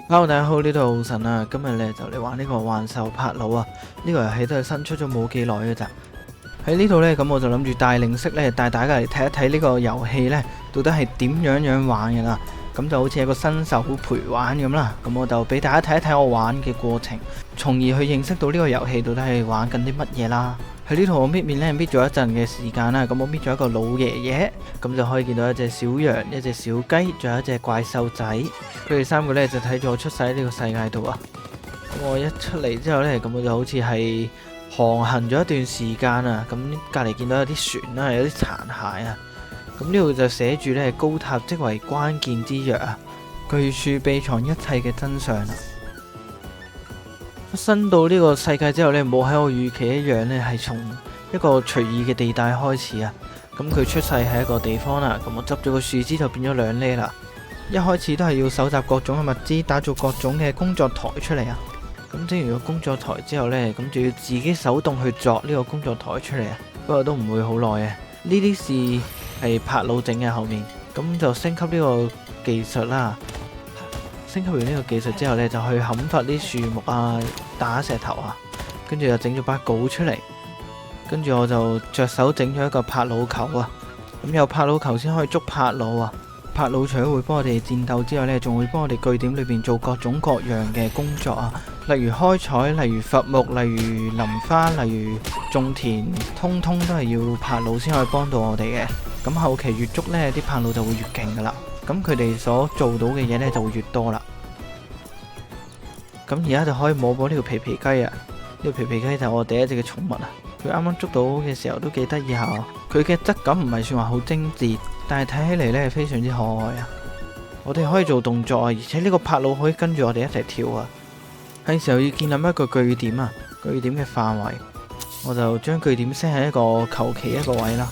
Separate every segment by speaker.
Speaker 1: Hello，大家好，呢度係浩神啊，今日咧就嚟玩呢個幻獸帕魯啊。呢個遊戲都係新出咗冇幾耐嘅咋。喺呢度呢，咁我就諗住帶領式咧帶大家嚟睇一睇呢個遊戲呢，到底係點樣玩嘅啦。咁就好似一個新手陪玩咁啦。咁我就俾大家睇一睇我玩嘅過程，從而去認識到呢個遊戲到底係玩緊啲乜嘢啦。喺呢度我搣面呢搣咗一陣嘅時間啦，咁我搣咗一個老爺爺，咁就可以見到一隻小羊、一隻小雞，仲有一隻怪獸仔。佢哋三個呢就睇住我出世喺呢個世界度啊。咁我一出嚟之後呢，咁我就好似係航行咗一段時間啊。咁隔離見到有啲船啦，有啲殘骸啊。咁呢度就寫住呢：高塔即為關鍵之鑰啊，巨樹秘藏一切嘅真相啊。新到呢個世界之後呢，冇喺我預期一樣呢，係從一個隨意嘅地帶開始啊。咁佢出世喺一個地方啦，咁我執咗個樹枝就變咗2厘啦。一開始都係要搜集各種嘅物資，打造各種嘅工作台出嚟啊。咁整完個工作台之後呢，咁就要自己手動去作呢個工作台出嚟啊。不過都唔會好耐嘅。呢啲事係帕魯整嘅後面，咁就升級呢個技術啦。升級完呢個技術之後呢，就去砍伐啲樹木啊，打石頭啊，跟住就整咗把鎬出嚟。跟住我就着手整咗一個帕魯球啊。咁有帕魯球先可以捉帕魯啊。帕魯除咗會幫我哋戰鬥之外呢，仲會幫我哋據點裏邊做各種各樣嘅工作啊，例如開採，例如伐木，例如淋花，例如種田，通通都係要帕魯先可以幫到我哋嘅。咁後期越捉呢啲帕魯就會越勁噶啦。咁佢哋所做到嘅嘢呢就會越多啦。咁而家就可以摸摸呢條皮皮雞啊！呢條皮皮雞就係我第一隻嘅寵物啊！佢啱啱捉到嘅時候都幾得意下，佢嘅質感唔係算話好精緻，但係睇起嚟呢係非常之可愛啊！我哋可以做動作啊，而且呢個帕魯可以跟住我哋一齊跳啊！係時候要建立一個據點啊！據點嘅範圍，我就將據點 set 喺一個求其一個位啦。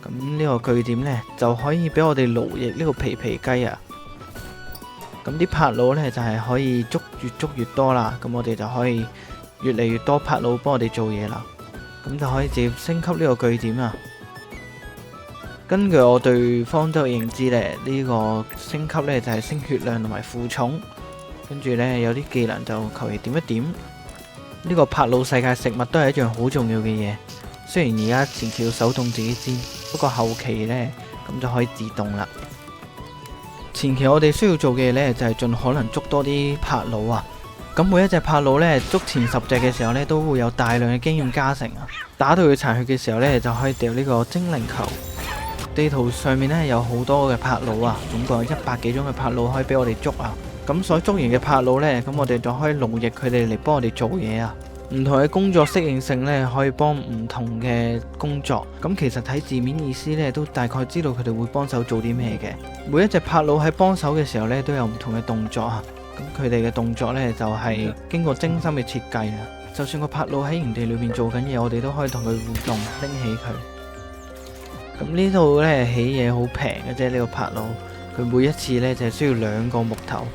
Speaker 1: 咁呢個據點呢，就可以俾我哋奴役呢個皮皮雞啊！咁啲帕魯呢，就係可以越捉越多啦，咁我哋就可以越嚟越多帕魯幫我哋做嘢啦，咁就可以直接升級呢個據點啊！根據我對方舟嘅認知呢，呢個升級呢，就係升血量同埋負重，跟住呢，有啲技能就求其點一點。呢個帕魯世界食物都係一樣好重要嘅嘢，雖然而家前期要手動自己煎，不過後期呢，咁就可以自動啦。前期我哋需要做嘅嘢呢，就係盡可能捉多啲帕魯啊。咁每一隻帕魯呢，捉前10隻嘅時候呢，都會有大量嘅經驗加成啊。打到佢殘血嘅時候呢，就可以掉呢個精靈球。地圖上面呢，有好多嘅帕魯啊，總共有100幾種嘅帕魯可以俾我哋捉啊。咁所捉完嘅帕魯呢，咁我哋就可以奴役佢哋嚟幫我哋做嘢啊。唔同嘅工作適應性呢，可以幫唔同嘅工作。咁其實睇字面意思呢，都大概知道佢哋會幫手做啲咩嘅。每一隻帕魯喺幫手嘅時候呢，都有唔同嘅動作啊。咁佢哋嘅動作呢，就係經過精心嘅設計啊。就算個帕魯喺營地裏面做緊嘢，我哋都可以同佢互動，拎起佢。咁呢度呢，起嘢好平嘅啫，呢個帕魯佢每一次呢，就係需要2個木頭，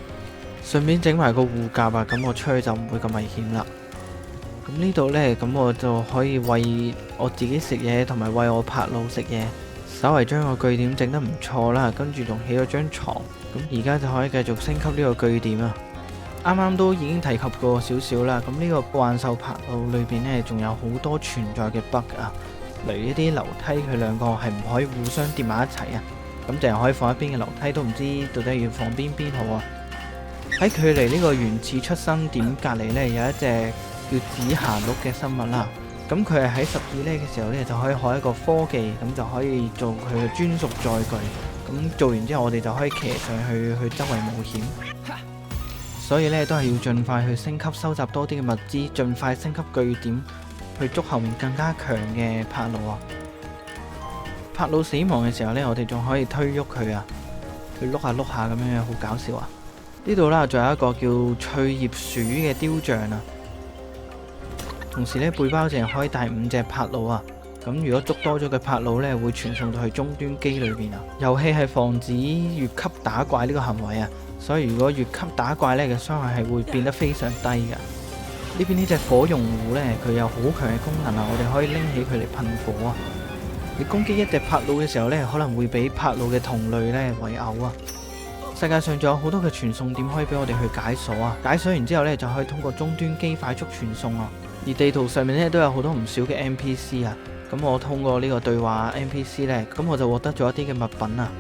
Speaker 1: 順便整埋個護甲啊。咁我出去就唔會咁危險啦。咁呢度呢，咁我就可以餵我自己食嘢，同埋餵我帕魯食嘢，稍為將個據點整得唔錯啦。跟住仲起咗張床，咁而家就可以繼續升級呢個據點啊。啱啱都已經提及過少少啦。咁呢個幻獸帕魯裏邊呢，仲有好多存在嘅 bug 啊，例如一啲樓梯，佢2個係唔可以互相疊埋一齊啊。咁淨係可以放一邊嘅樓梯，都唔知到底要放邊好啊。喺距離呢個原始出生點隔離呢，有一隻叫紫霞鹿嘅生物啦。咁佢係喺12呢嘅時候呢，就可以學一個科技，咁就可以做佢嘅專屬載具。咁做完之後，我哋就可以騎上去周圍冒險。所以呢，都係要盡快去升級，收集多啲嘅物資，盡快升級據點，去捉後面更加強嘅帕魯啊！帕魯死亡嘅時候呢，我哋仲可以推喐佢啊，佢碌下碌下咁樣，好搞笑啊！呢度啦，仲有一個叫翠葉鼠嘅雕像啊。同時呢，背包淨係可以帶5隻帕魯啊。咁如果捉多咗嘅帕魯呢，會傳送到去終端機裏邊啊。遊戲係防止越級打怪呢個行為啊，所以如果越級打怪呢嘅傷害係會變得非常低噶。呢邊呢隻火溶壺呢，佢有好強嘅功能啊，我哋可以拎起佢嚟噴火啊。你攻擊一隻帕魯嘅時候呢，可能會俾帕魯嘅同類呢圍毆啊。世界上仲有好多嘅傳送點可以俾我哋去解鎖啊！解鎖完之後呢，就可以通過終端機快速傳送啊！而地圖上面呢，都有好多唔少嘅 NPC 啊！咁我通過呢個對話 NPC 呢，咁我就獲得咗一啲嘅物品啊！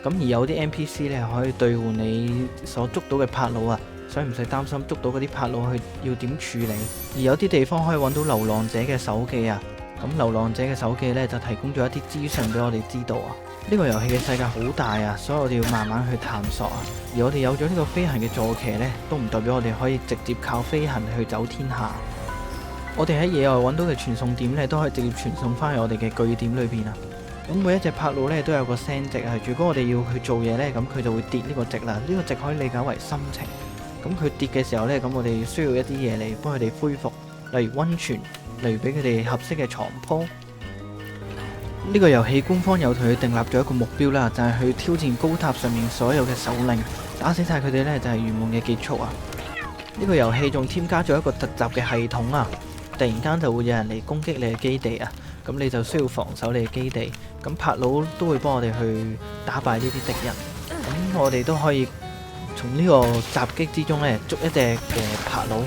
Speaker 1: 咁而有啲 NPC 呢，可以兌換你所捉到嘅柏佬啊，所以唔使擔心捉到嗰啲柏佬去要點處理。而有啲地方可以揾到流浪者嘅手記啊！咁流浪者嘅手記呢，就提供咗一啲資訊俾我哋知道啊！呢個遊戲嘅世界好大啊，所以我哋要慢慢去探索啊。而我哋有咗呢個飛行嘅坐騎呢，都唔代表我哋可以直接靠飛行去走天下。我哋喺野外揾到嘅傳送點呢，都可以直接傳送翻去我哋嘅據點裏邊啊。咁每一隻柏佬呢，都有個聲值啊。如果我哋要去做嘢呢，咁佢就會跌呢個值啦。呢個值可以理解為心情。咁佢跌嘅時候呢，咁我哋需要一啲嘢嚟幫佢哋恢復，例如溫泉，例如俾佢哋合適嘅床鋪。呢個遊戲官方有同佢訂立咗一個目標啦，就係去挑戰高塔上面所有嘅首領，打死晒佢哋呢，就係圓滿嘅結束啊！呢個遊戲仲添加咗一個突襲嘅系統啊，突然間就會有人嚟攻擊你嘅基地啊，咁你就需要防守你嘅基地，咁柏佬都會幫我哋去打敗呢啲敵人，咁我哋都可以從呢個襲擊之中呢，捉一隻嘅柏佬。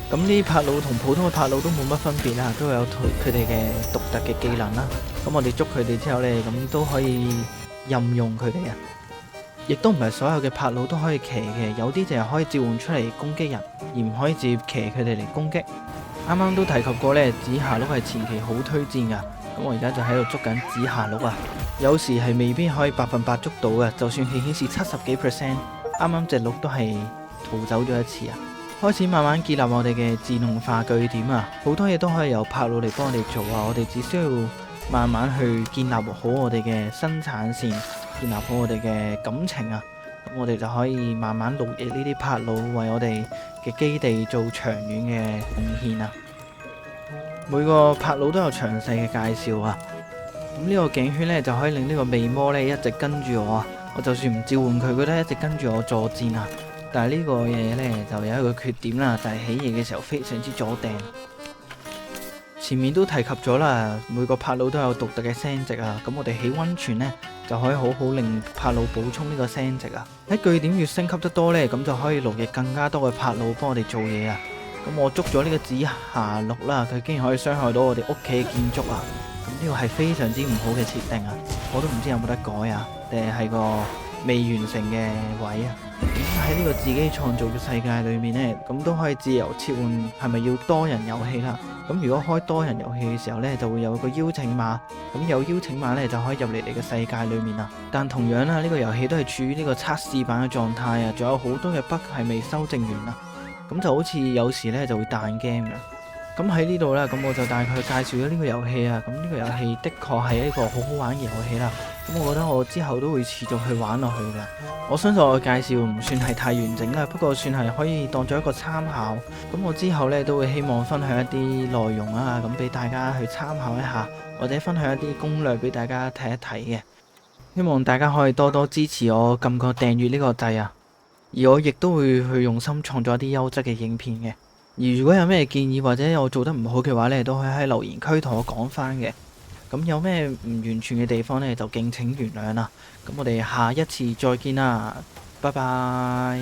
Speaker 1: 咁呢啲柏佬同普通嘅柏佬都冇乜分別啦，都有佢哋嘅獨特嘅技能啦。咁我哋捉佢哋之後呢，咁都可以任用佢哋啊。亦都唔係所有嘅柏佬都可以騎嘅，有啲就係可以召喚出嚟攻擊人，而唔可以直接騎佢哋嚟攻擊。啱啱都提及過呢，紫霞鹿係前期好推薦噶。咁我而家就喺度捉緊紫霞鹿啊。有時係未必可以100%捉到嘅，就算係顯示70幾%，啱啱隻鹿都係逃走咗一次啊。開始慢慢建立我哋嘅自動化據點啊，好多嘢都可以由柏佬嚟幫我哋做啊，我哋只需要慢慢去建立好我哋嘅生產線，建立好我哋嘅感情啊，咁我哋就可以慢慢勞役呢啲柏佬為我哋嘅基地做長遠嘅貢獻啊。每個柏佬都有詳細嘅介紹啊，咁呢個頸圈呢，就可以令呢個魅魔呢一直跟住我啊，我就算唔召喚佢，佢都一直跟住我作戰啊。但係呢個嘢呢，就有一個缺點啦，就係起嘢嘅時候非常之阻掟。前面都提及咗啦，每個柏佬都有獨特嘅聲值啊，咁我哋起溫泉呢，就可以好好令柏佬補充呢個聲值啊。喺據點越升級得多呢，咁就可以勞役更加多嘅柏佬幫我哋做嘢啊。咁我捉咗呢個紫霞鹿啦，佢竟然可以傷害到我哋屋企嘅建築啊，咁呢個係非常之唔好嘅設定啊，我都唔知有冇得改啊，定係個未完成嘅位啊。喺呢個自己創造嘅世界裏面呢，咁都可以自由切換係咪要多人遊戲啦。咁如果開多人遊戲嘅時候呢，就會有個邀請碼，咁有邀請碼呢，就可以入嚟你嘅世界裏面啦。但同樣啦，呢個遊戲都係處於呢個測試版嘅狀態啊，仲有好多嘅 bug 係未修正完啊。咁就好似有時呢就會彈 game 嘅。咁喺呢度呢，咁我就大概介紹咗呢個遊戲啊。咁呢個遊戲的確係一個好好玩嘅遊戲啦。咁我覺得我之後都會持續去玩落去嘅。我相信我嘅介紹唔算係太完整啦，不過算係可以當做一個參考。咁我之後呢，都會希望分享一啲內容啊，咁俾大家去參考一下，或者分享一啲攻略俾大家睇一睇嘅。希望大家可以多多支持我，撳個訂閱呢個掣啊。而我亦都會去用心創作一啲優質嘅影片嘅。而如果有咩建議或者我做得唔好嘅話呢，都可以喺留言區同我講翻嘅。咁有咩唔完全嘅地方呢，就敬請原諒啦。咁我哋下一次再見啦，拜拜。